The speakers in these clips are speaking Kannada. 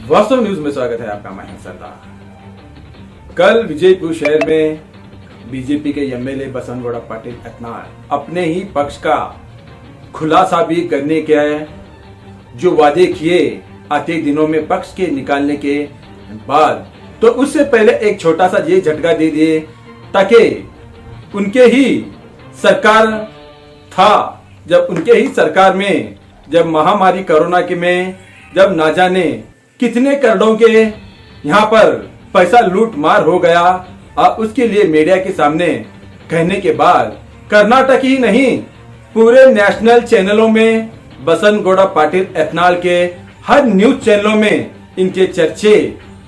वास्तव न्यूज में स्वागत है आपका। मैं सरदार। कल विजयपुर शहर में बीजेपी के एमएलए बसंत गौड़ा पाटिल एतनाल अपने ही पक्ष का खुलासा भी करने के जो वादे किए आते दिनों में पक्ष के निकालने के बाद, तो उससे पहले एक छोटा सा ये झटका दे दिए ताकि उनके ही सरकार था, जब उनके ही सरकार में जब महामारी कोरोना के में जब ना जाने कितने करोड़ों के यहाँ पर पैसा लूट मार हो गया, और उसके लिए मीडिया के सामने कहने के बाद कर्नाटक ही नहीं पूरे नेशनल चैनलों में बसंत गौड़ा पाटिल एतनाल के हर न्यूज चैनलों में इनके चर्चे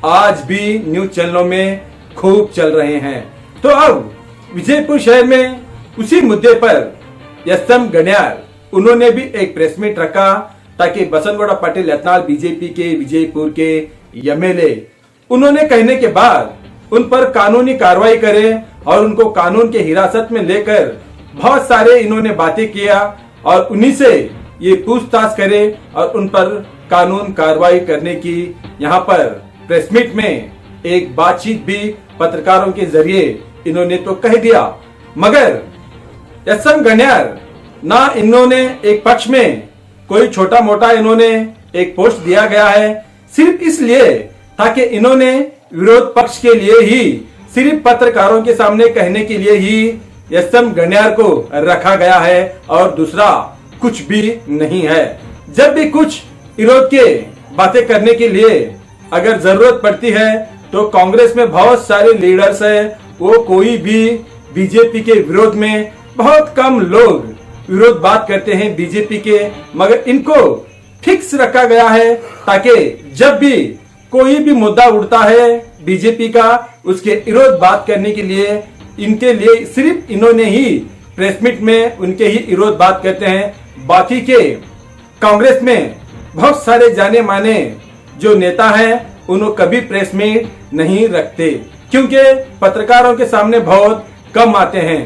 आज भी न्यूज चैनलों में खूब चल रहे हैं। तो अब विजयपुर शहर में उसी मुद्दे पर एसएम गण्यार उन्होंने भी एक प्रेस मीट रखा ताकि बसंत गौड़ा पाटिल एतनाल बीजेपी के विजयपुर के एमएलए उन्होंने कहने के बाद उन पर कानूनी कार्रवाई करे और उनको कानून के हिरासत में लेकर बहुत सारे इन्होंने बातें किया और उन्हीं से ये पूछताछ करे और उन पर कानून कार्रवाई करने की यहाँ पर प्रेस मीट में एक बातचीत भी पत्रकारों के जरिए इन्होंने तो कह दिया। मगर एसएम गण्यार ना इन्होंने एक पक्ष में कोई छोटा मोटा इन्होंने एक पोस्ट दिया गया है सिर्फ इसलिए ताकि इन्होंने विरोध पक्ष के लिए ही सिर्फ पत्रकारों के सामने कहने के लिए ही एसएम गण्यार को रखा गया है और दूसरा कुछ भी नहीं है। जब भी कुछ विरोध के बातें करने के लिए अगर जरूरत पड़ती है तो कांग्रेस में बहुत सारे लीडर्स है, वो कोई भी बीजेपी के विरोध में बहुत कम लोग विरोध बात करते हैं बीजेपी के, मगर इनको फिक्स रखा गया है ताकि जब भी कोई भी मुद्दा उठता है बीजेपी का उसके विरोध बात करने के लिए इनके लिए सिर्फ इन्होंने ही प्रेस मीट में उनके ही विरोध बात करते हैं। बाकी के कांग्रेस में बहुत सारे जाने माने जो नेता हैं उन्होंने कभी प्रेस मीट नहीं रखते क्योंकि पत्रकारों के सामने बहुत कम आते हैं।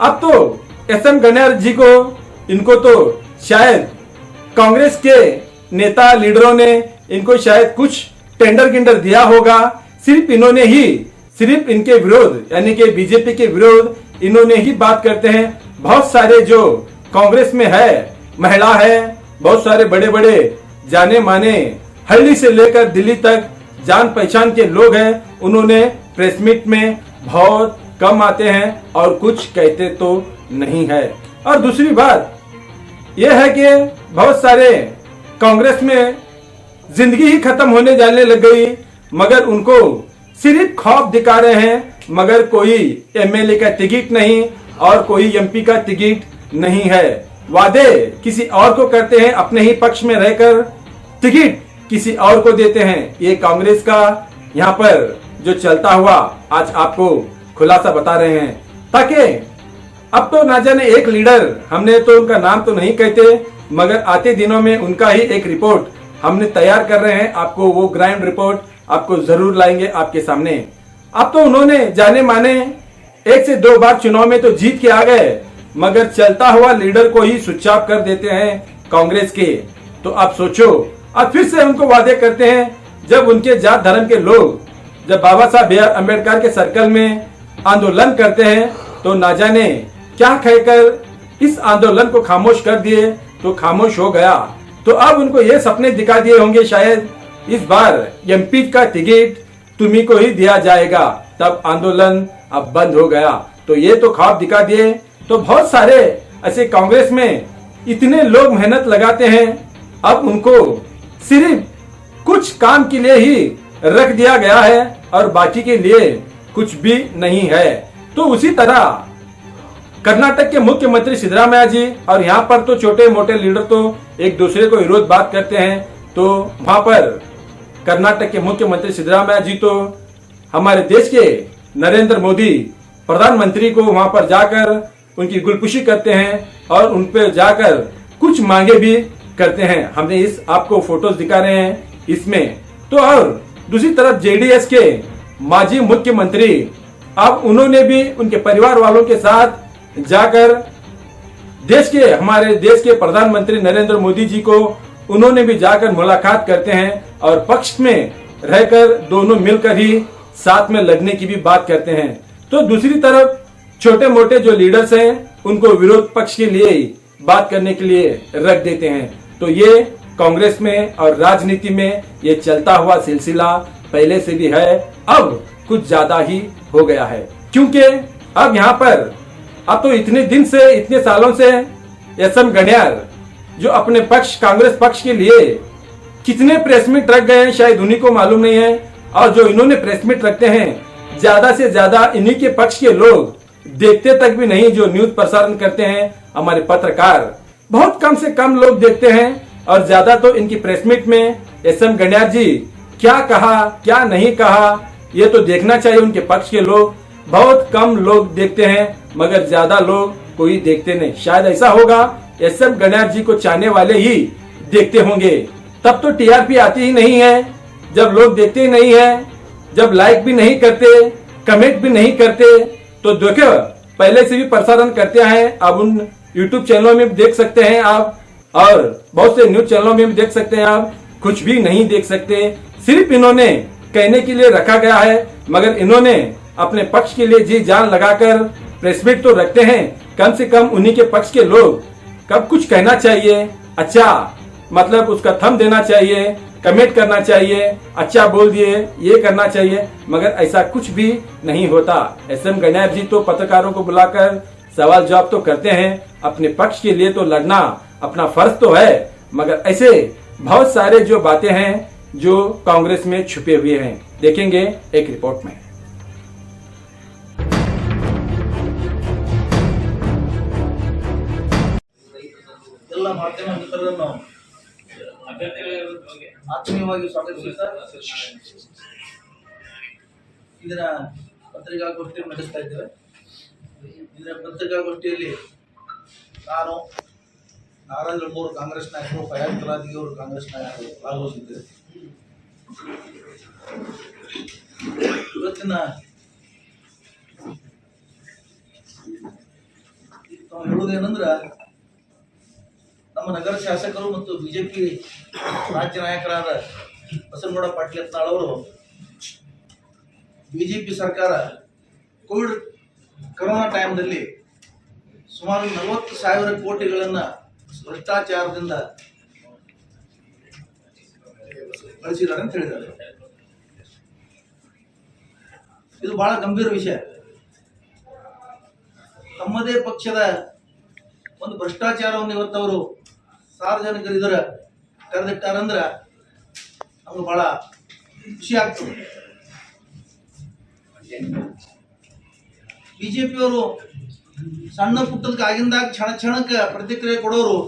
अब तो एसएम गण्यार जी को इनको तो शायद कांग्रेस के नेता लीडरों ने इनको शायद कुछ टेंडर गिंडर दिया होगा, सिर्फ इन्होंने ही सिर्फ इनके विरोध यानी कि बीजेपी के विरोध इन्होंने ही बात करते हैं। बहुत सारे जो कांग्रेस में है महिला है, बहुत सारे बड़े बड़े जाने माने हल्दी से लेकर दिल्ली तक जान पहचान के लोग हैं, उन्होंने प्रेस मीट में बहुत कम आते हैं और कुछ कहते तो नहीं है। और दूसरी बात यह है कि बहुत सारे कांग्रेस में जिंदगी ही खत्म होने जाने लग गई, मगर उनको सिर्फ ख्वाब दिखा रहे हैं, मगर कोई एमएलए का टिकट नहीं और कोई एमपी का टिकट नहीं है। वादे किसी और को करते हैं, अपने ही पक्ष में रहकर टिकट किसी और को देते हैं। ये कांग्रेस का यहाँ पर जो चलता हुआ आज आपको खुलासा बता रहे हैं, ताकि अब तो ना जाने एक लीडर, हमने तो उनका नाम तो नहीं कहते, मगर आते दिनों में उनका ही एक रिपोर्ट हमने तैयार कर रहे हैं, आपको वो ग्राउंड रिपोर्ट आपको जरूर लाएंगे आपके सामने। अब तो उन्होंने जाने माने 1 से 2 बार चुनाव में तो जीत के आ गए, मगर चलता हुआ लीडर को ही स्विच ऑफ कर देते हैं कांग्रेस के। तो आप सोचो, अब फिर से उनको वादे करते हैं। जब उनके जात धर्म के लोग जब बाबा साहब बी आर अम्बेडकर के सर्कल में आंदोलन करते हैं तो ना जाने क्या कहकर इस आंदोलन को खामोश कर दिए, तो खामोश हो गया। तो अब उनको ये सपने दिखा दिए होंगे शायद इस बार एमपी का टिकट तुम्ही को ही दिया जाएगा, तब आंदोलन अब बंद हो गया। तो ये तो ख्वाब दिखा दिए। तो बहुत सारे ऐसे कांग्रेस में इतने लोग मेहनत लगाते हैं, अब उनको सिर्फ कुछ काम के लिए ही रख दिया गया है और बाकी के लिए कुछ भी नहीं है। तो उसी तरह कर्नाटक के मुख्यमंत्री सिद्धरामैया जी और यहाँ पर तो छोटे मोटे लीडर तो एक दूसरे को विरोध बात करते हैं। तो वहां पर कर्नाटक के मुख्यमंत्री सिद्धरामैया जी तो हमारे देश के नरेंद्र मोदी प्रधानमंत्री को वहां पर जाकर उनकी गुलपुशी करते हैं और उन पर जाकर कुछ मांगे भी करते हैं। हमने इस आपको फोटोज दिखा रहे हैं इसमें। तो और दूसरी तरफ जेडीएस के माजी मुख्यमंत्री अब उन्होंने भी उनके परिवार वालों के साथ जाकर हमारे देश के प्रधानमंत्री नरेंद्र मोदी जी को उन्होंने भी जाकर मुलाकात करते हैं और पक्ष में रहकर दोनों मिलकर ही साथ में लड़ने की भी बात करते हैं, तो दूसरी तरफ छोटे मोटे जो लीडर्स हैं उनको विरोध पक्ष के लिए ही बात करने के लिए रख देते हैं। तो ये कांग्रेस में और राजनीति में ये चलता हुआ सिलसिला पहले से भी है, अब कुछ ज्यादा ही हो गया है। क्योंकि अब यहाँ पर अब तो इतने दिन से, इतने सालों से एसएम गणियार जो अपने पक्ष कांग्रेस पक्ष के लिए कितने प्रेस मीट रख गए हैं शायद उन्हीं को मालूम नहीं है। और जो इन्होंने प्रेस मीट रखते हैं ज्यादा से ज्यादा इन्हीं के पक्ष के लोग देखते तक भी नहीं। जो न्यूज प्रसारण करते हैं हमारे पत्रकार, बहुत कम से कम लोग देखते हैं। और ज्यादा तो इनकी प्रेस मीट में एसएम गणियार जी क्या कहा क्या नहीं कहा ये तो देखना चाहिए उनके पक्ष के लोग। बहुत कम लोग देखते हैं, मगर ज्यादा लोग कोई देखते नहीं। शायद ऐसा होगा एसएम गणियार जी को चाहने वाले ही देखते होंगे, तब तो टीआरपी आती ही नहीं है। जब लोग देखते ही नहीं है, जब लाइक भी नहीं करते, कमेंट भी नहीं करते, तो देखो पहले से भी प्रसारण करते हैं। अब उन यूट्यूब चैनलों में भी देख सकते हैं आप, और बहुत से न्यूज चैनलों में भी देख सकते हैं आप, कुछ भी नहीं देख सकते। सिर्फ इन्होंने कहने के लिए रखा गया है, मगर इन्होंने अपने पक्ष के लिए जी जान लगाकर प्रेस मीट तो रखते हैं। कम से कम उन्हीं के पक्ष के लोग कब कुछ कहना चाहिए, अच्छा मतलब उसका थंब देना चाहिए, कमेंट करना चाहिए, अच्छा बोल दिए, ये करना चाहिए, मगर ऐसा कुछ भी नहीं होता। एसएम गणियार जी तो पत्रकारों को बुलाकर सवाल जवाब तो करते हैं, अपने पक्ष के लिए तो लड़ना अपना फर्ज तो है, मगर ऐसे बहुत सारे जो बातें हैं जो कांग्रेस में छुपे हुए हैं। देखेंगे एक रिपोर्ट में। ಎಲ್ಲ ಮಾಧ್ಯಮ ಮಿತ್ರರನ್ನು ಆತ್ಮೀಯವಾಗಿ ಸ್ವಾಗತಿಸುತ್ತಾ ಇದರ ಪತ್ರಿಕಾಗೋಷ್ಠಿ ನಡೆಸ್ತಾ ಇದ್ದೇವೆ. ಇದರ ಪತ್ರಿಕಾಗೋಷ್ಠಿಯಲ್ಲಿ ನಾನು, ನಾರಾಯಣ ಮೂರು ಕಾಂಗ್ರೆಸ್ ನಾಯಕರು, ಫಯಾಜ್ ತಲಾದಿಗೆ ಅವರು ಕಾಂಗ್ರೆಸ್ ನಾಯಕರು ಭಾಗವಹಿಸಿದ್ದೇವೆ. ಇವತ್ತಿನ ನಾವು ಹೇಳುವುದೇನೆಂದ್ರೆ, ನಮ್ಮ ನಗರ ಶಾಸಕರು ಮತ್ತು ಬಿಜೆಪಿ ರಾಜ್ಯ ನಾಯಕರಾದ ಬಸನಗೌಡ ಪಾಟೀಲ್ ಯತ್ನಾಳ್ ಅವರು ಬಿಜೆಪಿ ಸರ್ಕಾರ ಕೋವಿಡ್ ಕೊರೋನಾ ಟೈಮ್ದಲ್ಲಿ ಸುಮಾರು 40,000 ಕೋಟಿಗಳನ್ನು ಭ್ರಷ್ಟಾಚಾರದಿಂದ ಗಳಿಸಿದ್ದಾರೆ ಅಂತ ಹೇಳಿದ್ದಾರೆ. ಇದು ಬಹಳ ಗಂಭೀರ ವಿಷಯ. ತಮ್ಮದೇ ಪಕ್ಷದ ಒಂದು ಭ್ರಷ್ಟಾಚಾರವನ್ನು ಇವತ್ತವರು ಸಾರ್ವಜನಿಕರು ಇದರ ಕರೆದಿಟ್ಟಾರಂದ್ರ ನಮ್ಗೆ ಬಹಳ ಖುಷಿ ಆಗ್ತದೆ. ಬಿಜೆಪಿಯವರು ಸಣ್ಣ ಪುಟ್ಟದಕ್ಕೆ ಆಗಿಂದಾಗ ಕ್ಷಣ ಕ್ಷಣಕ್ಕೆ ಪ್ರತಿಕ್ರಿಯೆ ಕೊಡೋರು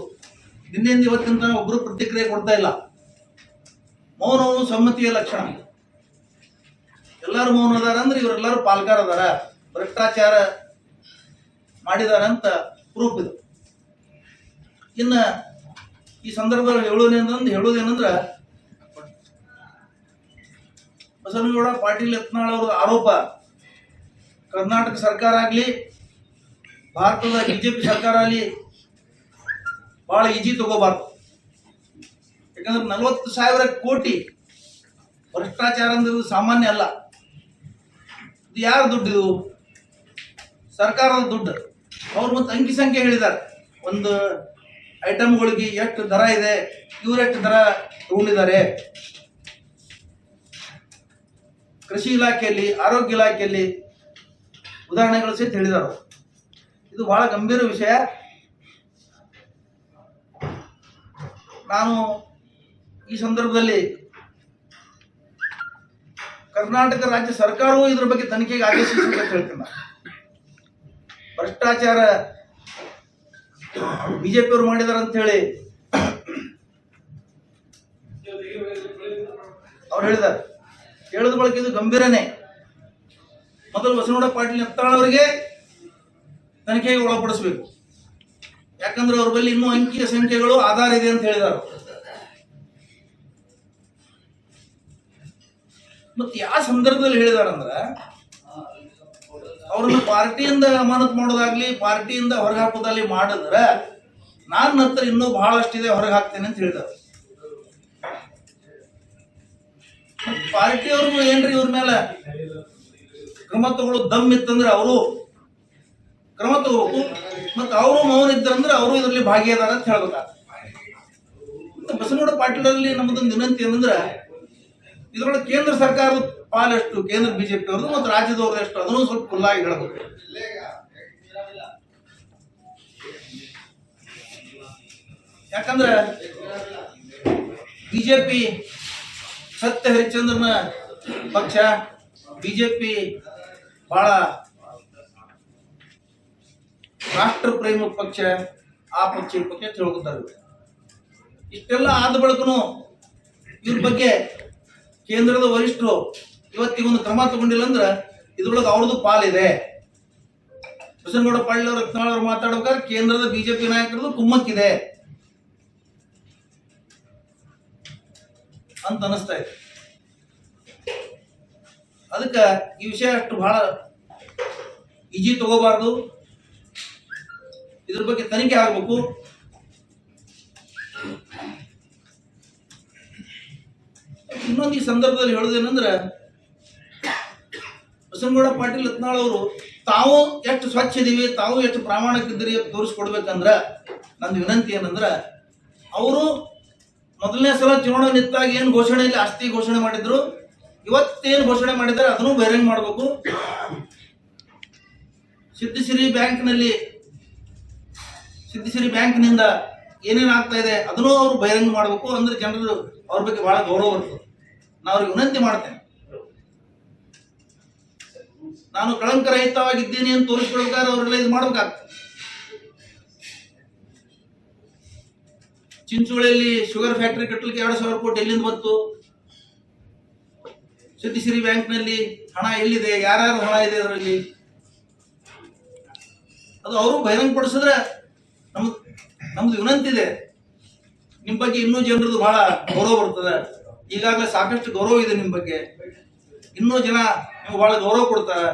ನಿನ್ನೆಯಿಂದ ಇವತ್ತಿನ ಒಬ್ರು ಪ್ರತಿಕ್ರಿಯೆ ಕೊಡ್ತಾ ಇಲ್ಲ. ಮೌನವು ಸಮ್ಮತಿಯ ಲಕ್ಷಣ. ಎಲ್ಲರೂ ಮೌನ ಅದಾರ ಅಂದ್ರೆ ಇವರೆಲ್ಲರೂ ಪಾಲ್ಗಾರ ಅದಾರ, ಭ್ರಷ್ಟಾಚಾರ ಮಾಡಿದಾರ ಅಂತ ಪ್ರೂಫ್ ಇದು. ಇನ್ನ ಈ ಸಂದರ್ಭದಲ್ಲಿ ಹೇಳೋದೇನಂದ್ರ ಬಸನಗೌಡ ಪಾಟೀಲ್ ಯತ್ನಾಳ್ ಅವರ ಆರೋಪ ಕರ್ನಾಟಕ ಸರ್ಕಾರ ಆಗ್ಲಿ ಭಾರತದ ಬಿಜೆಪಿ ಸರ್ಕಾರ ಆಗ್ಲಿ ಬಹಳ ಈಜಿ ತಗೋಬಾರ್ದು. ಯಾಕಂದ್ರೆ 40,000 ಕೋಟಿ ಭ್ರಷ್ಟಾಚಾರ ಅಂದ್ರೆ ಸಾಮಾನ್ಯ ಅಲ್ಲ. ಇದು ಯಾರ ದುಡ್ಡು? ಇದು ಸರ್ಕಾರದ ದುಡ್ಡು. ಅವ್ರು ಮತ್ತೆ ಅಂಕಿ ಸಂಖ್ಯೆ ಹೇಳಿದ್ದಾರೆ. ಒಂದು ಐಟಮ್ಗಳಿಗೆ ಎಷ್ಟು ದರ ಇದೆ, ಇವ್ರು ಎಷ್ಟು ದರ ತಗೊಂಡಿದ್ದಾರೆ. ಕೃಷಿ ಇಲಾಖೆಯಲ್ಲಿ, ಆರೋಗ್ಯ ಇಲಾಖೆಯಲ್ಲಿ ಉದಾಹರಣೆಗಳು ಸಹಿತ ಹೇಳಿದ್ದಾರೆ. ಇದು ಬಹಳ ಗಂಭೀರ ವಿಷಯ. ನಾನು ಈ ಸಂದರ್ಭದಲ್ಲಿ ಕರ್ನಾಟಕ ರಾಜ್ಯ ಸರ್ಕಾರವೂ ಇದ್ರ ಬಗ್ಗೆ ತನಿಖೆಗೆ ಆದೇಶಿಸಬೇಕು ಅಂತ ಹೇಳ್ತೀನಿ. ಭ್ರಷ್ಟಾಚಾರ ಬಿಜೆಪಿಯವರು ಮಾಡಿದಾರೆ ಅಂತ ಹೇಳಿ ಅವ್ರು ಹೇಳಿದ್ದಾರೆ. ಹೇಳಿದ ಬಳಿಕ ಇದು ಗಂಭೀರನೇ. ಮೊದಲು ಬಸನಗೌಡ ಪಾಟೀಲ್ ಯತ್ನಾಳ್ ಅವರಿಗೆ ತನಿಖೆಗೆ ಒಳಪಡಿಸಬೇಕು. ಯಾಕಂದ್ರೆ ಅವ್ರ ಬಳಿ ಇನ್ನೂ ಅಂಕಿಯ ಸಂಖ್ಯೆಗಳು ಆಧಾರ ಇದೆ ಅಂತ ಹೇಳಿದ್ದಾರೆ. ಮತ್ತೆ ಯಾವ ಸಂದರ್ಭದಲ್ಲಿ ಹೇಳಿದಾರಂದ್ರ, ಅವ್ರನ್ನ ಪಾರ್ಟಿಯಿಂದ ಅಮಾನತ್ ಮಾಡೋದಾಗ್ಲಿ, ಪಾರ್ಟಿಯಿಂದ ಹೊರಗೆ ಹಾಕೋದಾಗ್ಲಿ ಮಾಡಿದ್ರೆ ನನ್ನ ಹತ್ರ ಇನ್ನೂ ಬಹಳಷ್ಟಿದೆ, ಹೊರಗೆ ಹಾಕ್ತೇನೆ ಅಂತ ಹೇಳಿದ್ದಾರೆ. ಪಾರ್ಟಿಯವ್ರಿಗೂ ಏನ್ರಿ ಇವ್ರ ಮೇಲೆ ಕ್ರಮ ತಗೊಳ್ಳೋದು ದಮ್ ಇತ್ತಂದ್ರೆ ಅವರು ಕ್ರಮ ತಗೋಬೇಕು, ಮತ್ತು ಅವರು ಮೌನ ಇದ್ರಂದ್ರೆ ಅವರು ಇದರಲ್ಲಿ ಭಾಗಿಯಾದಾರ ಅಂತ ಹೇಳ್ಬೇಕಾಗ್ತದೆ. ಬಸನಗೌಡ ಪಾಟೀಲರಲ್ಲಿ ನಮ್ಮದೊಂದು ವಿನಂತಿ ಏನಂದ್ರೆ, ಇದರೊಳಗೆ ಕೇಂದ್ರ ಸರ್ಕಾರದ ಪಾಲೆಷ್ಟು, ಕೇಂದ್ರ ಬಿಜೆಪಿ ಅವ್ರದ್ದು ಮತ್ತು ರಾಜ್ಯದವ್ರದ್ದು ಎಷ್ಟು, ಅದನ್ನು ಸ್ವಲ್ಪ ಖುಲ್ಲಾಗಿ ಹೇಳಬೇಕು. ಯಾಕಂದ್ರೆ ಬಿಜೆಪಿ ಸತ್ಯ ಹರಿಶ್ಚಂದ್ರನ ಪಕ್ಷ, ಬಿಜೆಪಿ ಬಹಳ ರಾಷ್ಟ್ರ ಪ್ರೇಮ ಪಕ್ಷ, ಆ ಪಕ್ಷ ಈ ಪಕ್ಷ ತಿಳ್ಕೊತಾರೆ. ಇಷ್ಟೆಲ್ಲ ಆದ ಬಳಿಕನು ಇವ್ರ ಬಗ್ಗೆ ಕೇಂದ್ರದ ವರಿಷ್ಠರು ಇವತ್ತಿಗೊಂದು ಕ್ರಮ ತಗೊಂಡಿಲ್ಲ ಅಂದ್ರೆ ಇದ್ರೊಳಗೆ ಅವ್ರದ್ದು ಪಾಲಿದೆ. ಬಸನಗೌಡ ಪಾಟೀಲ್ ಅವರು ರತ್ನಾಳ್ ಅವರು ಮಾತಾಡ್ಬೇಕಾದ್ರೆ ಕೇಂದ್ರದ ಬಿಜೆಪಿ ನಾಯಕರದು ಕುಮ್ಮಕ್ಕಿದೆ ಅಂತ ಅನಿಸ್ತಾ ಇದೆ. ಅದಕ್ಕೆ ಈ ವಿಷಯ ಅಷ್ಟು ಬಹಳ ಈಜಿ ತಗೋಬಾರ್ದು, ಇದ್ರ ಬಗ್ಗೆ ತನಿಖೆ ಆಗಬೇಕು. ಇನ್ನೊಂದು ಈ ಸಂದರ್ಭದಲ್ಲಿ ಹೇಳೋದೇನಂದ್ರೆ, ಬಸನಗೌಡ ಪಾಟೀಲ್ ಯತ್ನಾಳ್ ಅವರು ತಾವು ಎಷ್ಟು ಸ್ವಚ್ಛ ಇದೀವಿ, ತಾವು ಎಷ್ಟು ಪ್ರಾಮಾಣಿಕ ಇದ್ದೀರಿ ತೋರಿಸ್ಕೊಡ್ಬೇಕಂದ್ರ ನಂದು ವಿನಂತಿ ಏನಂದ್ರ, ಅವರು ಮೊದಲನೇ ಸಲ ಚುನಾವಣೆ ನಿಂತಾಗ ಏನು ಘೋಷಣೆಯಲ್ಲಿ ಆಸ್ತಿ ಘೋಷಣೆ ಮಾಡಿದ್ರು, ಇವತ್ತೇನು ಘೋಷಣೆ ಮಾಡಿದ್ದಾರೆ ಅದನ್ನು ಬಹಿರಂಗ ಮಾಡಬೇಕು. ಸಿದ್ದಿಸಿರಿ ಬ್ಯಾಂಕ್ನಿಂದ ಏನೇನು ಆಗ್ತಾ ಇದೆ ಅದನ್ನು ಅವರು ಬಹಿರಂಗ ಮಾಡಬೇಕು. ಅಂದ್ರೆ ಜನರು ಅವ್ರ ಬಗ್ಗೆ ಬಹಳ ಗೌರವ ಬರ್ತದೆ. ನಾನು ಅವ್ರಿಗೆ ವಿನಂತಿ ಮಾಡ್ತೇನೆ, ನಾನು ಕಳಂಕರಹಿತವಾಗಿದ್ದೀನಿ ಅಂತ ತೋರಿಸ್ಕೊಳ್ಬೇಕಾದ್ರೆ ಅವರೆಲ್ಲ ಇದು ಮಾಡ್ಬೇಕಾಗ್ತದೆ. ಚಿಂಚೋಳಿಯಲ್ಲಿ ಶುಗರ್ ಫ್ಯಾಕ್ಟರಿ ಕಟ್ಟಲಿಕ್ಕೆ 2,000 ಕೋಟಿ ಎಲ್ಲಿಂದ ಬಂತು? ಸಿದ್ದಿಸಿರಿ ಬ್ಯಾಂಕ್ನಲ್ಲಿ ಹಣ ಎಲ್ಲಿದೆ, ಯಾರ್ಯಾರು ಹಣ ಇದೆ ಅದರಲ್ಲಿ, ಅದು ಅವರು ಬಹಿರಂಗಪಡಿಸಿದ್ರೆ ನಮ್ದು ವಿನಂತಿ ಇದೆ. ನಿಮ್ಮ ಬಗ್ಗೆ ಇನ್ನೂ ಜನರದ್ದು ಬಹಳ ಗೌರವ ಬರ್ತದೆ. ಈಗಾಗಲೇ ಸಾಕಷ್ಟು ಗೌರವ ಇದೆ ನಿಮ್ಮ ಬಗ್ಗೆ, ಇನ್ನೂ ಜನ ನೀವು ಬಹಳ ಗೌರವ ಕೊಡ್ತಾರೆ.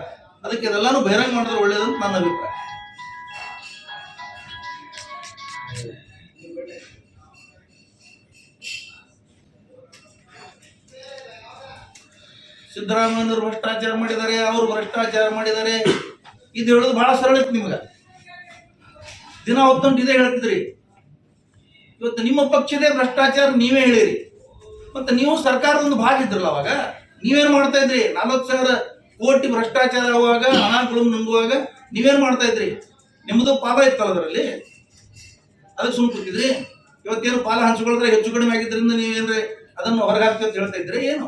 ಅದಕ್ಕೆ ಇದೆಲ್ಲಾನು ಬಹಿರಂಗ ಮಾಡಿದ್ರೆ ಒಳ್ಳೇದಂತ ನನ್ನ ಅಭಿಪ್ರಾಯ. ಸಿದ್ದರಾಮಯ್ಯನವರು ಭ್ರಷ್ಟಾಚಾರ ಮಾಡಿದ್ದಾರೆ, ಅವರು ಭ್ರಷ್ಟಾಚಾರ ಮಾಡಿದ್ದಾರೆ, ಇದು ಹೇಳೋದು ಬಹಳ ಸರಳ ಇತ್ತು. ನಿಮ್ಗೆ ದಿನ ಹೊತ್ತಂಟು ಇದೇ ಹೇಳ್ತಿದ್ರಿ. ಇವತ್ತು ನಿಮ್ಮ ಪಕ್ಷದೇ ಭ್ರಷ್ಟಾಚಾರ ನೀವೇ ಹೇಳಿರಿ, ಮತ್ತೆ ನೀವು ಸರ್ಕಾರದ ಒಂದು ಭಾಗ ಇದ್ರಲ್ಲ, ಅವಾಗ ನೀವೇನ್ ಮಾಡ್ತಾ ಇದ್ರಿ? 40,000 ಕೋಟಿ ಭ್ರಷ್ಟಾಚಾರ ಆಗುವಾಗ, ಹಣಗಳು ನುಂಗುವಾಗ ನೀವೇನ್ ಮಾಡ್ತಾ ಇದ್ರಿ? ನಿಮ್ಮದು ಪಾಲ ಇತ್ತಲ್ಲ ಅದರಲ್ಲಿ, ಅದಕ್ಕೆ ಸುಮ್ಮನೆ ಕೂತಿದ್ರಿ. ಇವತ್ತೇನು ಪಾಲ ಹಂಚ್ಕೊಳ್ತಾರೆ ಹೆಚ್ಚು ಕಡಿಮೆ ಆಗಿದ್ರಿಂದ ನೀವೇನ್ರಿ ಅದನ್ನು ಹೊರಗಾಗ್ತೀವಿ ಅಂತ ಹೇಳ್ತಾ ಇದ್ರಿ? ಏನು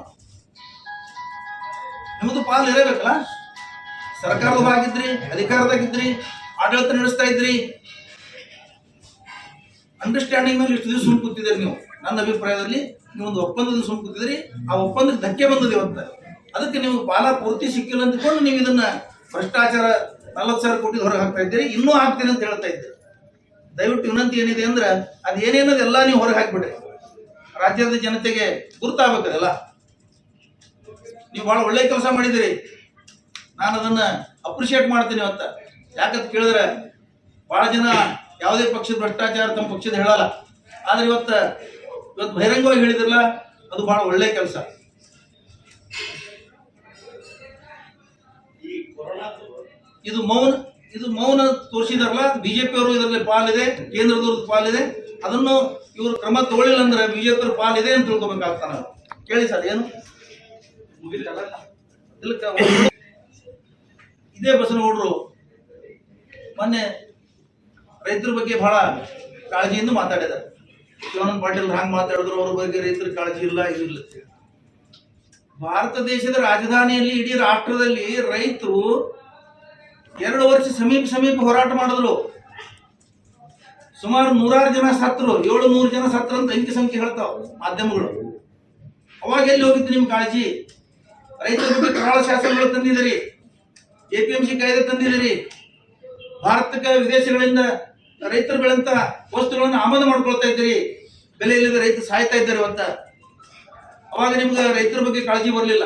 ನಿಮ್ಮದು ಪಾಲು ಇರಬೇಕಲ್ಲ. ಸರ್ಕಾರದ ಭಾಗಿದ್ರಿ, ಅಧಿಕಾರದಾಗಿದ್ರಿ, ಆಡಳಿತ ನಡೆಸ್ತಾ ಇದ್ರಿ, ಅಂಡರ್ಸ್ಟ್ಯಾಂಡಿಂಗ್ ಮೇಲೆ ಇಷ್ಟು ದಿವಸ ಸುಮ್ ಕೂತಿದ್ರಿ ನೀವು. ನನ್ನ ಅಭಿಪ್ರಾಯದಲ್ಲಿ ನೀವು ಒಂದು ಒಪ್ಪಂದದ ಸುಮ್ ಕೂತಿದ್ರಿ, ಆ ಒಪ್ಪಂದಕ್ಕೆ ಧಕ್ಕೆ ಬಂದದ ಇವತ್ತು. ಅದಕ್ಕೆ ನೀವು ಪಾಲ ಪೂರ್ತಿ ಸಿಕ್ಕಿಲ್ಲ ಅಂದ್ಕೊಂಡು ನೀವು ಇದನ್ನ ಭ್ರಷ್ಟಾಚಾರ 40,000 ಕೋಟಿ ಹೊರಗೆ ಹಾಕ್ತಾ ಇದ್ದೀರಿ, ಇನ್ನೂ ಹಾಕ್ತೀನಿ ಅಂತ ಹೇಳ್ತಾ ಇದ್ದೀರಿ. ದಯವಿಟ್ಟು ವಿನಂತಿ ಏನಿದೆ ಅಂದ್ರೆ, ಅದೇನೇನದೆಲ್ಲ ನೀವು ಹೊರಗೆ ಹಾಕ್ಬಿಡ್ರಿ. ರಾಜ್ಯದ ಜನತೆಗೆ ಗುರುತಾಗಬೇಕದೆಲ್ಲ. ನೀವು ಬಹಳ ಒಳ್ಳೆ ಕೆಲಸ ಮಾಡಿದಿರಿ, ನಾನು ಅದನ್ನ ಅಪ್ರಿಷಿಯೇಟ್ ಮಾಡ್ತೀನಿ ಇವತ್ತ. ಯಾಕಂತ ಕೇಳಿದ್ರೆ ಬಹಳ ಜನ ಯಾವುದೇ ಪಕ್ಷದ ಭ್ರಷ್ಟಾಚಾರ ತಮ್ಮ ಪಕ್ಷದ ಹೇಳಲ್ಲ, ಆದ್ರೆ ಇವತ್ತು ಬಹಿರಂಗವಾಗಿ ಹೇಳಿದಿರಲ್ಲ, ಅದು ಬಹಳ ಒಳ್ಳೆ ಕೆಲಸ. ಇದು ಮೌನ ತೋರಿಸಿದಾರಲ್ಲ, ಬಿಜೆಪಿ ಅವರು ಇದರಲ್ಲಿ ಪಾಲಿದೆ, ಕೇಂದ್ರದವ್ರದ್ದು ಪಾಲಿದೆ. ಅದನ್ನು ಇವರು ಕ್ರಮ ತಗೊಳ್ಳಿಲ್ಲ ಅಂದ್ರೆ ಬಿಜೆಪಿ ಅವ್ರ ಪಾಲಿದೆ ಅಂತ ತಿಳ್ಕೊಬೇಕಾಗ್ತಾನ. ಕೇಳಿ ಸರ್, ಏನು ಇದೇ ಬಸನಗೌಡರು ಮೊನ್ನೆ ರೈತರ ಬಗ್ಗೆ ಬಹಳ ಕಾಳಜಿಯಿಂದ ಮಾತಾಡಿದ್ದಾರೆ. ಶಿವಾನಂದ ಪಾಟೀಲ್ ಹಂಗೆ ಮಾತಾಡಿದ್ರು, ಅವ್ರ ಬಗ್ಗೆ ರೈತರ ಕಾಳಜಿ ಇಲ್ಲ, ಇದಿಲ್ಲ. ಭಾರತ ದೇಶದ ರಾಜಧಾನಿಯಲ್ಲಿ, ಇಡೀ ರಾಷ್ಟ್ರದಲ್ಲಿ ರೈತರು 2 ವರ್ಷ ಸಮೀಪ ಹೋರಾಟ ಮಾಡಿದ್ರು. ಸುಮಾರು 100 ಜನ ಸತ್ರು, 700 ಜನ ಸತ್ರು ಅಂತ ಅಂಕಿ ಸಂಖ್ಯೆ ಹೇಳ್ತಾವ ಮಾಧ್ಯಮಗಳು. ಅವಾಗ ಎಲ್ಲಿ ಹೋಗಿತ್ತು ನಿಮ್ ಕಾಳಜಿ? ರೈತರ ಬಗ್ಗೆ ಕರಾಳ ಶಾಸನಗಳು ತಂದಿದ್ದೀರಿ, APMC ಕಾಯ್ದೆ ತಂದಿದ್ದೀರಿ, ಭಾರತಕ್ಕೆ ವಿದೇಶಗಳಿಂದ ರೈತರ ಬೆಳೆಂತ ವಸ್ತುಗಳನ್ನು ಆಮದು ಮಾಡ್ಕೊಳ್ತಾ ಇದ್ದೀರಿ, ಬೆಲೆ ಇಲ್ಲದೆ ರೈತ ಸಾಯ್ತಾ ಇದ್ದಾರೆ ಅಂತ. ಅವಾಗ ನಿಮ್ಗೆ ರೈತರ ಬಗ್ಗೆ ಕಾಳಜಿ ಬರಲಿಲ್ಲ.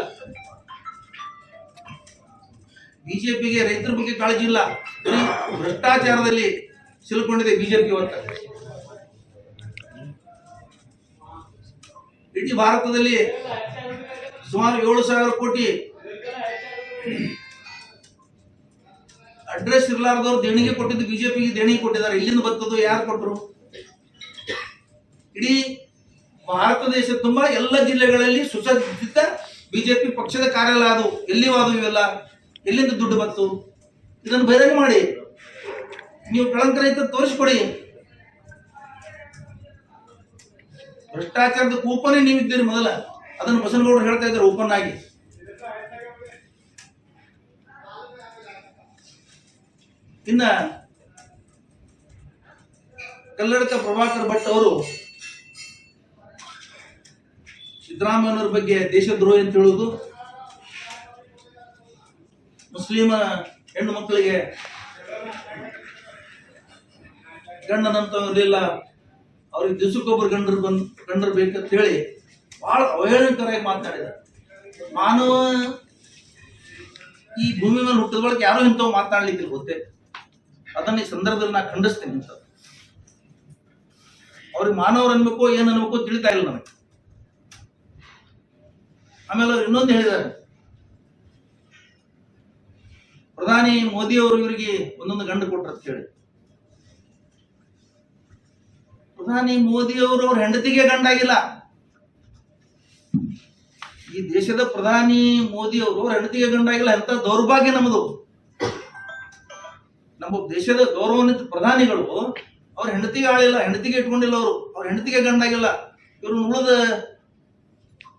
ಬಿಜೆಪಿಗೆ ರೈತರ ಬಗ್ಗೆ ಕಾಳಜಿ ಇಲ್ಲ, ಭ್ರಷ್ಟಾಚಾರದಲ್ಲಿ ಸಿಲುಕೊಂಡಿದೆ ಬಿಜೆಪಿ ಅಂತ. ಇಡೀ ಭಾರತದಲ್ಲಿ ಸುಮಾರು 7,000 ಕೋಟಿ ಅಡ್ರೆಸ್ ಇರ್ಲಾರ್ದವ್ರು ದೇಣಿಗೆ ಕೊಟ್ಟಿದ್ದು ಬಿಜೆಪಿಗೆ ದೇಣಿಗೆ ಕೊಟ್ಟಿದ್ದಾರೆ. ಇಲ್ಲಿಂದ ಬರ್ತದ್ದು ಯಾರು ಕೊಟ್ಟರು? ಇಡೀ ಭಾರತ ದೇಶ ತುಂಬಾ ಎಲ್ಲ ಜಿಲ್ಲೆಗಳಲ್ಲಿ ಸುಸಜ್ಜಿತ ಬಿಜೆಪಿ ಪಕ್ಷದ ಕಾರ್ಯಾಲಯ ಅದು. ಎಲ್ಲಿ ವಾದು ಇವೆಲ್ಲ? ಎಲ್ಲಿಂದ ದುಡ್ಡು ಬಂತು? ಇದನ್ನು ಬಹಿರಂಗ ಮಾಡಿ, ನೀವು ಕಳಂಕರಹಿತ ತೋರಿಸ್ಕೊಡಿ. ಭ್ರಷ್ಟಾಚಾರದ ಕೂಪನೇ ನೀವಿದ್ದೀರಿ ಮೊದಲ, ಅದನ್ನು ಬಸನಗೌಡರು ಹೇಳ್ತಾ ಇದ್ದಾರೆ ಓಪನ್ ಆಗಿ. ಇನ್ನ ಕಲ್ಲಡಕ ಪ್ರಭಾಕರ್ ಭಟ್ ಅವರು ಸಿದ್ದರಾಮಯ್ಯನವ್ರ ಬಗ್ಗೆ ದೇಶದ್ರೋಹಿ ಅಂತ ಹೇಳುವುದು, ಮುಸ್ಲಿಮ ಹೆಣ್ಣು ಮಕ್ಕಳಿಗೆ ಗಂಡನಂತ ಇರಲಿಲ್ಲ, ಅವ್ರಿಗೆ ದಿವಸಕ್ಕೊಬ್ಬರು ಗಂಡರು ಬೇಕಂತ ಹೇಳಿ ಬಹಳ ಅವಹೇಳನಕರಾಗಿ ಮಾತನಾಡಿದ. ಮಾನವ ಈ ಭೂಮಿ ಮೇಲೆ ಹುಟ್ಟಿದ ಬಳಕೆ ಯಾರು ಇಂಥವು ಮಾತನಾಡ್ಲಿಕ್ಕೆ ಗೊತ್ತೇ. ಅದನ್ನ ಈ ಸಂದರ್ಭದಲ್ಲಿ ನಾ ಖಂಡಿಸ್ತೇನೆ. ಇಂಥ ಅವ್ರಿಗೆ ಮಾನವರು ಅನ್ಬೇಕು ಏನ್ ಅನ್ಬೇಕು ತಿಳಿತಾ ಇಲ್ಲ ನನಗೆ. ಆಮೇಲೆ ಅವ್ರು ಇನ್ನೊಂದು ಹೇಳಿದ್ದಾರೆ, ಪ್ರಧಾನಿ ಮೋದಿ ಅವರು ಇವರಿಗೆ ಒಂದೊಂದು ಗಂಡು ಕೊಟ್ರು ಅಂತ ಹೇಳಿ. ಪ್ರಧಾನಿ ಮೋದಿ ಅವರು ಅವ್ರ ಹೆಂಡತಿಗೆ ಗಂಡಾಗಿಲ್ಲ. ಈ ದೇಶದ ಪ್ರಧಾನಿ ಮೋದಿ ಅವರು ಅವ್ರ ಹೆಂಡತಿಗೆ ಗಂಡಾಗಿಲ್ಲ. ಎಂತ ದೌರ್ಭಾಗ್ಯ ನಮ್ಮದು. ನಮ್ಮ ದೇಶದ ಗೌರವಾನ್ವಿತ ಪ್ರಧಾನಿಗಳು ಅವ್ರ ಹೆಂಡತಿಗೆ ಆಳಿಲ್ಲ, ಹೆಂಡತಿಗೆ ಇಟ್ಕೊಂಡಿಲ್ಲ, ಅವ್ರ ಹೆಂಡತಿಗೆ ಗಂಡಾಗಿಲ್ಲ. ಇವ್ರು ಉಳಿದ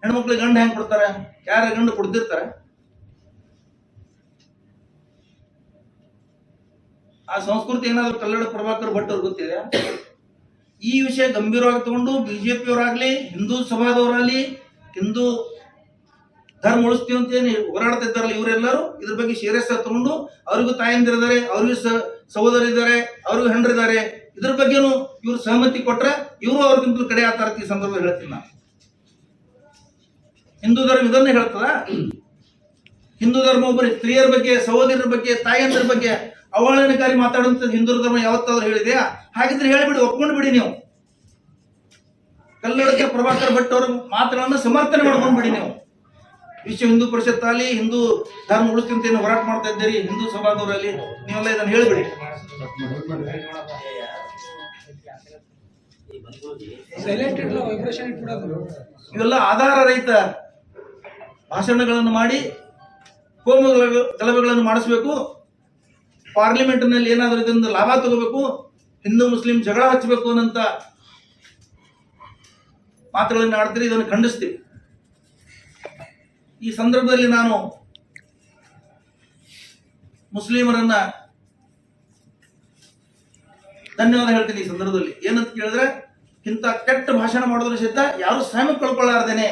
ಹೆಣ್ಮಕ್ಳಿಗೆ ಗಂಡ ಹೆಂಗ್ ಕೊಡ್ತಾರೆ? ಯಾರ ಗಂಡು ಕೊಡ್ತಿರ್ತಾರೆ? ಆ ಸಂಸ್ಕೃತಿ ಏನಾದ್ರು ಕಲ್ಲಡ ಪ್ರಭಾಕರ್ ಭಟ್ ಅವ್ರು ಗೊತ್ತಿದೆ? ಈ ವಿಷಯ ಗಂಭೀರವಾಗಿ ತಗೊಂಡು ಬಿಜೆಪಿಯವರಾಗ್ಲಿ, ಹಿಂದೂ ಸಮಾಜದವರಾಗ್ಲಿ, ಹಿಂದೂ ಧರ್ಮ ಉಳಿಸ್ತೀವಿ ಅಂತ ಏನು ಹೋರಾಡ್ತಾ ಇದ್ದಾರಲ್ಲ, ಇವರೆಲ್ಲರೂ ಇದ್ರ ಬಗ್ಗೆ ಸೀರಿಯಸ್ ಆಗಿ ತಗೊಂಡು, ಅವ್ರಿಗೂ ತಾಯಂದಿರಿದ್ದಾರೆ, ಅವ್ರಿಗೂ ಸಹೋದರಿದ್ದಾರೆ, ಅವ್ರಿಗೂ ಹೆಂಡ್ರಿದ್ದಾರೆ, ಇದ್ರ ಬಗ್ಗೆನು ಇವ್ರು ಸಹಮತಿ ಕೊಟ್ರೆ ಇವರು ಅವ್ರಿಗಿಂತಲೂ ಕಡೆ ಆಗ್ತಾರ. ಈ ಸಂದರ್ಭ ಹೇಳ್ತೀನಿ ನಾನು. ಹಿಂದೂ ಧರ್ಮ ಇದನ್ನೇ ಹೇಳ್ತದ. ಹಿಂದೂ ಧರ್ಮ ಒಬ್ಬರು ಸ್ತ್ರೀಯರ ಬಗ್ಗೆ, ಸಹೋದರರ ಬಗ್ಗೆ, ತಾಯಂದಿರ ಬಗ್ಗೆ ಅವಹೇಳನಕಾರಿ ಮಾತಾಡುವಂತ ಹಿಂದೂ ಧರ್ಮ ಯಾವತ್ತಾದ್ರೂ ಹೇಳಿದೆಯಾ? ಹಾಗಿದ್ರೆ ಹೇಳಿಬಿಡಿ, ಒಪ್ಕೊಂಡು ಬಿಡಿ. ನೀವು ಕಲ್ಲಡಕ ಪ್ರಭಾಕರ್ ಭಟ್ ಅವರ ಮಾತುಗಳನ್ನ ಸಮರ್ಥನೆ ಮಾಡ್ಕೊಂಡು ಬಿಡಿ. ನೀವು ವಿಶ್ವ ಹಿಂದೂ ಪರಿಷತ್ ಅಲ್ಲಿ ಹಿಂದೂ ಧರ್ಮ ಉಳಿಸ್ಕೊಂತ ಏನು ಹೋರಾಟ ಮಾಡ್ತಾ ಇದ್ದೀರಿ, ಹಿಂದೂ ಸಮಾಜದವರಲ್ಲಿ, ನೀವೆಲ್ಲ ಇದನ್ನು ಹೇಳಿಬಿಡಿ. ಇವೆಲ್ಲ ಆಧಾರ ರಹಿತ ಭಾಷಣಗಳನ್ನು ಮಾಡಿ ಕೋಮು ಗಲಭೆಗಳನ್ನು ಮಾಡಿಸ್ಬೇಕು. ಪಾರ್ಲಿಮೆಂಟ್ ನಲ್ಲಿ ಏನಾದರೂ ಇದರಿಂದ ಲಾಭ ತಗೋಬೇಕು, ಹಿಂದೂ ಮುಸ್ಲಿಂ ಜಗಳ ಹಚ್ಚಬೇಕು ಅನ್ನಂತ ಮಾತುಗಳನ್ನು ಆಡ್ತೀರಿ. ಇದನ್ನು ಖಂಡಿಸ್ತೀವಿ. ಈ ಸಂದರ್ಭದಲ್ಲಿ ನಾನು ಮುಸ್ಲಿಮರನ್ನ ಧನ್ಯವಾದ ಹೇಳ್ತೀನಿ. ಈ ಸಂದರ್ಭದಲ್ಲಿ ಏನಂತ ಕೇಳಿದ್ರೆ, ಇಂಥ ಕೆಟ್ಟ ಭಾಷಣ ಮಾಡೋದ್ರ ಸಹಿತ ಯಾರು ಸಹನೆ ಕಳ್ಕೊಳ್ಳಾರ್ದೇನೆ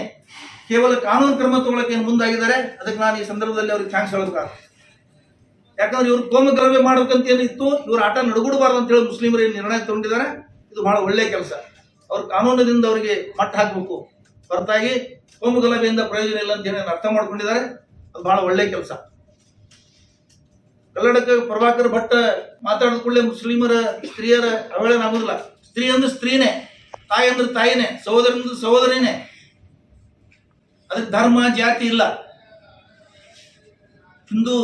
ಕೇವಲ ಕಾನೂನು ಕ್ರಮ ತಗೊಳಕ್ಕೆ ಏನು ಮುಂದಾಗಿದ್ದಾರೆ. ಅದಕ್ಕೆ ನಾನು ಈ ಸಂದರ್ಭದಲ್ಲಿ ಅವ್ರಿಗೆ ಥ್ಯಾಂಕ್ಸ್ ಹೇಳಬೇಕಾಗ. ಯಾಕಂದ್ರೆ ಇವ್ರು ಕೋಮು ಗಲಭೆ ಮಾಡ್ಬೇಕಂತ ಏನಿತ್ತು, ಇವ್ರ ಆಟ ನಡುಗೂಡಬಾರ್ದು ಅಂತ ಹೇಳಿ ಮುಸ್ಲಿಮರು ಏನು ನಿರ್ಣಯ ತಗೊಂಡಿದ್ದಾರೆ. ಇದು ಬಹಳ ಒಳ್ಳೆಯ ಕೆಲಸ. ಅವ್ರ ಕಾನೂನಿನಿಂದ ಅವರಿಗೆ ಮಟ್ಟ ಹಾಕಬೇಕು, ಹೊರತಾಗಿ ಕೋಮು ಗಲಭೆಯಿಂದ ಪ್ರಯೋಜನ ಇಲ್ಲ ಅಂತ ಹೇಳಿ ಅರ್ಥ ಮಾಡ್ಕೊಂಡಿದ್ದಾರೆ. ಅದು ಬಹಳ ಒಳ್ಳೆಯ ಕೆಲಸ. ಕಲ್ಲಡಕ ಪ್ರಭಾಕರ್ ಭಟ್ ಮಾತಾಡಿದ ಕೂಡಲೇ ಮುಸ್ಲಿಮರ ಸ್ತ್ರೀಯರ ಅವಹೇಳನ ಆಗುದಿಲ್ಲ. ಸ್ತ್ರೀ ಅಂದ್ರೆ ಸ್ತ್ರೀನೇ, ತಾಯಿ ಅಂದ್ರೆ ತಾಯಿನೇ, ಸಹೋದರ ಅಂದ್ರೆ ಸಹೋದರಿನೇ. ಅದಕ್ಕೆ ಧರ್ಮ ಜಾತಿ ಇಲ್ಲ. ಹಿಂದೂ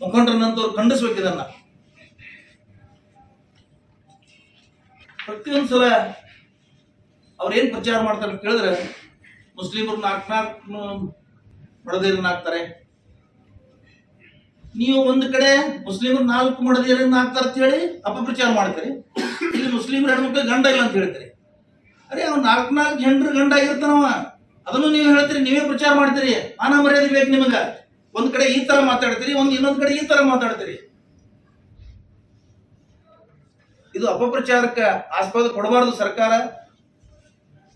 ಮುಖಂಡರನ್ನಂತವ್ರು ಖಂಡಿಸ್ಬೇಕು ಇದನ್ನ. ಪ್ರತಿಯೊಂದು ಸಲ ಅವ್ರೇನ್ ಪ್ರಚಾರ ಮಾಡ್ತಾರೆ ಅಂತ ಕೇಳಿದ್ರೆ, ಮುಸ್ಲಿಮರು ನಾಲ್ಕು ಮಡದೇರನ್ನ ಹಾಕ್ತಾರೆ. ನೀವು ಒಂದು ಕಡೆ ಮುಸ್ಲಿಮರು 4 ಮಡದೇರನ್ನ ಹಾಕ್ತಾರೆ ಅಂತ ಹೇಳಿ ಅಪಪ್ರಚಾರ ಮಾಡ್ತಾರೆ. ಇಲ್ಲಿ ಮುಸ್ಲಿಮರ ಹೆಣ್ಮಕ್ಳು ಗಂಡ ಇಲ್ಲ ಅಂತ ಹೇಳ್ತಾರೆ. ಅರೆ ಅವ್ನು 4 ಹೆಂಡ್ರು ಗಂಡ ಆಗಿರ್ತಾನವ, ಅದನ್ನು ನೀವು ಹೇಳ್ತೀರಿ, ನೀವೇ ಪ್ರಚಾರ ಮಾಡ್ತೀರಿ. ಮಾನ ಮರ್ಯಾದೆ ಬೇಕು ನಿಮಗ. ಒಂದ್ ಕಡೆ ಈ ತರ ಮಾತಾಡ್ತೀರಿ, ಇನ್ನೊಂದ್ ಕಡೆ ಈ ತರ ಮಾತಾಡ್ತೀರಿ. ಇದು ಅಪಪ್ರಚಾರಕ್ಕೆ ಆಸ್ಪದ ಕೊಡಬಾರದು.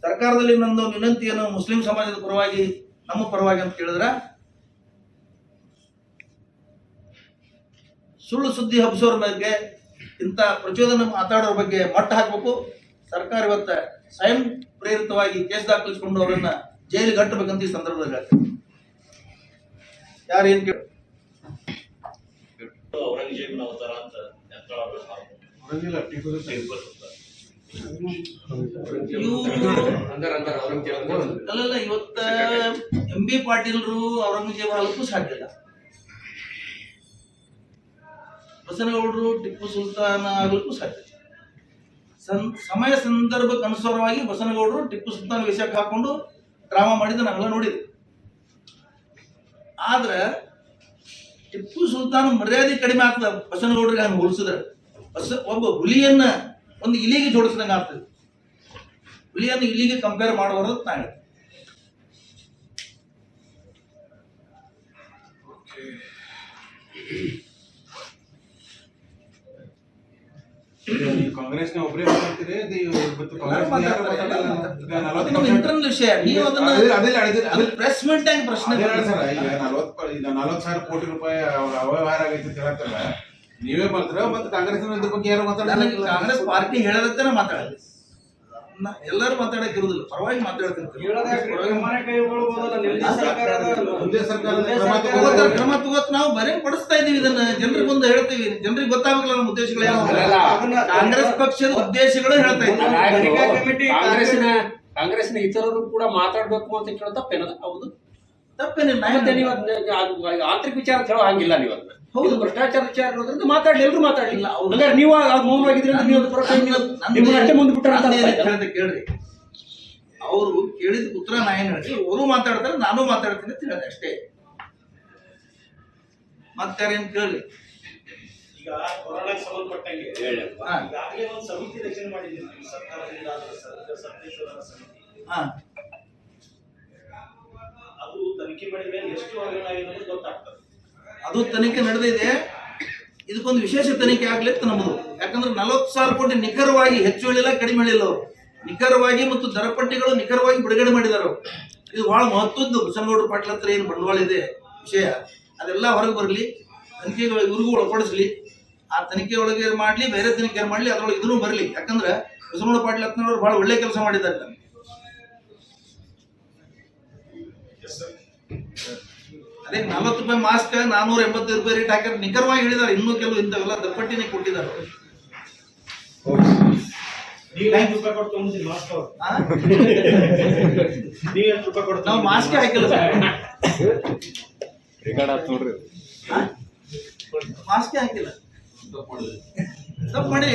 ಸರ್ಕಾರದಲ್ಲಿ ನಂದು ವಿನಂತಿ ಏನು, ಮುಸ್ಲಿಂ ಸಮಾಜದ ಪರವಾಗಿ, ನಮ್ಮ ಪರವಾಗಿ ಅಂತ ಕೇಳಿದ್ರ, ಸುಳ್ಳು ಸುದ್ದಿ ಹಬ್ಬಿಸೋರ ಬಗ್ಗೆ, ಇಂಥ ಪ್ರಚೋದನೆ ಮಾತಾಡೋರ ಬಗ್ಗೆ ಮಟ್ಟ ಹಾಕಬೇಕು. ಸರ್ಕಾರ ಇವತ್ತ ಸ್ವಯಂ ಪ್ರೇರಿತವಾಗಿ ಕೇಸ್ ದಾಖಲಿಸಿಕೊಂಡು ಅವರನ್ನ ಜೈಲಿಗೆ ಕಟ್ಟಬೇಕಂತ ಈ ಸಂದರ್ಭದಲ್ಲಿ ಹೇಳ್ತಾರೆ. ಯಾರೇನ್ ಕೇಳ ಔರಂಗಜೇಬನ ಅವತಾರ ಅಂತ ಅಲ್ಲಲ್ಲ, ಇವತ್ತ MB ಪಾಟೀಲ್ರು ಔರಂಗಜೇಬ ಆಗಲಿಕ್ಕೂ ಸಾಧ್ಯ ಇಲ್ಲ, ಬಸನಗೌಡರು ಟಿಪ್ಪು ಸುಲ್ತಾನ್ ಆಗ್ಲಿಕ್ಕೂ ಸಾಧ್ಯ. ಸಮಯ ಸಂದರ್ಭಕ್ಕೆ ಅನುಸಾರವಾಗಿ ಬಸನಗೌಡರು ಟಿಪ್ಪು ಸುಲ್ತಾನ್ ವೇಷಕ್ಕೆ ಹಾಕೊಂಡು ಡ್ರಾಮಾ ಮಾಡಿದ ನಾವೆಲ್ಲ ನೋಡಿದ್ವಿ. ಆದ್ರೆ ಟಿಪ್ಪು ಸುಲ್ತಾನ್ ಮರ್ಯಾದೆ ಕಡಿಮೆ ಆಗ್ತದ ಬಸನಗೌಡರಿಗೆ ಹಂಗೆ ಹೋಲಿಸಿದ್ರೆ. ಒಬ್ಬ ಹುಲಿಯನ್ನ ಒಂದು ಇಲಿಗೆ ಜೋಡಿಸಿದಂಗೆ ಆಗ್ತದೆ. ಹುಲಿಯನ್ನು ಇಲಿಗೆ ಕಂಪೇರ್ ಮಾಡಬಾರದು ನಾನು. ಕಾಂಗ್ರೆಸ್ನ ಒಬ್ಬರೇ ಮಾತಾಡ್ತೀರಿ, ಇಂಟರ್ನಲ್ ವಿಷಯ. ನೀವು ಅದನ್ನ ಪ್ರೆಸ್ ಮೀಟ್ ಆಗಿ ಪ್ರಶ್ನೆ ಈಗ 40,000 ಕೋಟಿ ರೂಪಾಯಿ ಅವ್ಯವಹಾರ ಆಗೈತೆ ಅಂತ ಹೇಳ್ತಾರಲ್ಲ, ನೀವೇ ಬರ್ತೀರ ಮತ್ತೆ ಕಾಂಗ್ರೆಸ್ ಇದ್ರ ಬಗ್ಗೆ ಯಾರು ನನಗೆ ಕಾಂಗ್ರೆಸ್ ಪಾರ್ಟಿ ಹೇಳೋದಕ್ಕೆ ಮಾತಾಡಲಿ. ಎಲ್ಲರೂ ಮಾತಾಡಕ್ ಇರುದಿಲ್ಲ, ಪರವಾಗಿ ಮಾತಾಡ್ತಿರ್ತಾರೆ. ಕ್ರಮ ತಗೋತ್ ನಾವು ಬರೀ ಪಡಿಸ್ತಾ ಇದೀವಿ. ಇದನ್ನ ಜನರಿಗೆ ಮುಂದೆ ಹೇಳ್ತೀವಿ, ಜನರಿಗೆ ಗೊತ್ತಾಗಲ್ಲ ನಮ್ಮ ಉದ್ದೇಶಗಳು ಯಾವ. ಕಾಂಗ್ರೆಸ್ ಪಕ್ಷದ ಉದ್ದೇಶಗಳು ಹೇಳ್ತಾ ಇದ್ದೀವಿ. ಕಾಂಗ್ರೆಸ್ನ ಇತರರು ಕೂಡ ಮಾತಾಡ್ಬೇಕು ಅಂತ ಕೇಳೋ ತಪ್ಪೇನದ? ಹೌದು, ತಪ್ಪೇನಿಲ್ಲ. ನೀವು ಆಂತರಿಕ ವಿಚಾರ ಹೇಳೋ ಹಂಗಿಲ್ಲ. ನೀವು ಅದನ್ನ ಹೌದು ಭ್ರಷ್ಟಾಚಾರ ವಿಚಾರ ಇರೋದ್ರಿಂದ ಮಾತಾಡ್ಲಿ, ಎಲ್ರು ಮಾತಾಡ್ಲಿಲ್ಲ. ಅಂದ್ರೆ ನೀವು ಮೌನವಾಗಿದ್ರೆ ನೀವು ಅಷ್ಟೇ ಮುಂದೆ ಬಿಟ್ಟರೆ ಕೇಳ್ರಿ, ಅವರು ಕೇಳಿದ ಉತ್ತರ ನಾ ಏನ್ ಹೇಳ್ತೀವಿ, ಅವರು ಮಾತಾಡ್ತಾರೆ, ನಾನು ಮಾತಾಡ್ತೀನಿ ಅಂತ ಹೇಳಿದೆ ಅಷ್ಟೇ. ಮತ್ತಾರೇನ್ ಕೇಳ್ರಿ. ಈಗ ಕೊರೋನಾಗೆ ಸಂಬಂಧಪಟ್ಟಂಗೆ ಈಗಾಗಲೇ ಒಂದು ಸಮಿತಿ ರಚನೆ ಮಾಡಿದ್ದೀವಿ ಸರ್ಕಾರದಿಂದ, ಸಪ್ತೇಶ್ವರರ ಸಮಿತಿ. ಅದು ತನಿಖೆ ಮಾಡಿದ ಮೇಲೆ ಎಷ್ಟು ಹಗರಣಾಗಿದೆ ಗೊತ್ತಾಗ್ತದೆ. ಅದು ತನಿಖೆ ನಡೆದಿದೆ. ಇದಕ್ಕೊಂದು ವಿಶೇಷ ತನಿಖೆ ಆಗ್ಲಿಕ್ಕೆ ನಮ್ಮದು. ಯಾಕಂದ್ರೆ 40,000 ಕೋಟಿ ನಿಖರವಾಗಿ, ಹೆಚ್ಚು ಹೇಳಿಲ್ಲ ಕಡಿಮೆ ಹೇಳಿಲ್ಲ, ಅವರು ನಿಖರವಾಗಿ ಮತ್ತು ದರಪಟ್ಟಿಗಳು ನಿಖರವಾಗಿ ಬಿಡುಗಡೆ ಮಾಡಿದ್ದಾರೆ. ಇದು ಬಹಳ ಮಹತ್ವದ್ದು. ಬಸನಗೌಡ ಪಾಟೀಲ್ ಹತ್ರ ಏನು ಬಂಡವಾಳ ಇದೆ ವಿಷಯ, ಅದೆಲ್ಲ ಹೊರಗೆ ಬರಲಿ, ತನಿಖೆಗಳು ಇವ್ರಿಗೂ ಒಳಪಡಿಸ್ಲಿ. ಆ ತನಿಖೆ ಒಳಗೆ ಮಾಡಲಿ, ಬೇರೆ ತನಿಖೆ ಮಾಡಲಿ, ಅದ್ರೊಳಗೆ ಇದನ್ನು ಬರಲಿ. ಯಾಕಂದ್ರೆ ಬಸನಗೌಡ ಪಾಟೀಲ್ ಹತ್ರ ಬಹಳ ಒಳ್ಳೆ ಕೆಲಸ ಮಾಡಿದ್ದಾರೆ. ಅದೇ 40 ರೂಪಾಯಿ ಮಾಸ್ಕ್ 485 ರೂಪಾಯಿ ರೇಟ್ ಹಾಕಿದ್ರೆ ನಿಖರವಾಗಿ ಹೇಳಿದ್ದಾರೆ. ಇನ್ನೂ ಕೆಲವು ಇಂಥವೆಲ್ಲ ದಪ್ಪಟ್ಟಿನೇ ಕೊಟ್ಟಿದ್ದಾರೆ. ನಾವು ಮಾಸ್ಕ್ ಹಾಕಿಲ್ಲ, ಮಾಸ್ಕ್ ಹಾಕಿಲ್ಲ, ತಪ್ಪು ಮಾಡಿ